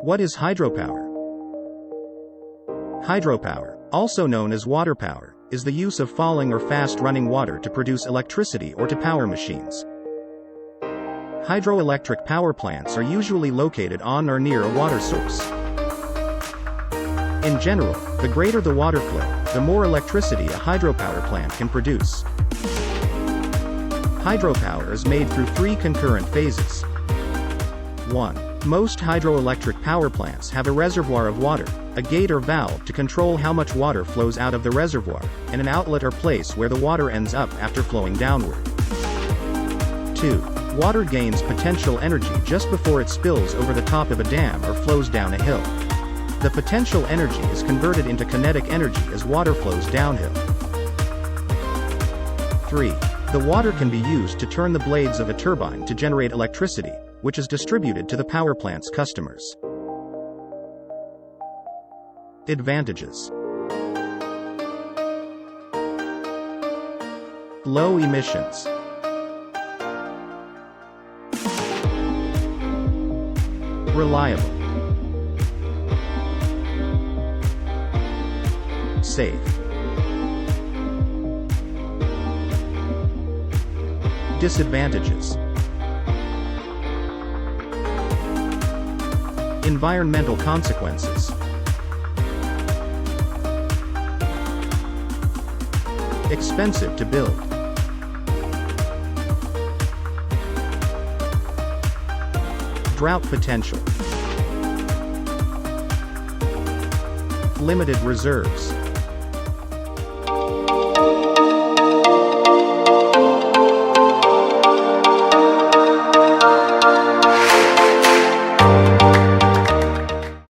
What is hydropower? Hydropower, also known as water power, is the use of falling or fast-running water to produce electricity or to power machines. Hydroelectric power plants are usually located on or near a water source. In general, the greater the water flow, the more electricity a hydropower plant can produce. Hydropower is made through 3 concurrent phases. 1. Most hydroelectric power plants have a reservoir of water, a gate or valve to control how much water flows out of the reservoir, and an outlet or place where the water ends up after flowing downward. 2. Water gains potential energy just before it spills over the top of a dam or flows down a hill. The potential energy is converted into kinetic energy as water flows downhill. 3. The water can be used to turn the blades of a turbine to generate electricity, which is distributed to the power plant's customers. Advantages: low emissions, reliable, safe. Disadvantages: environmental consequences, expensive to build, drought potential, limited reserves.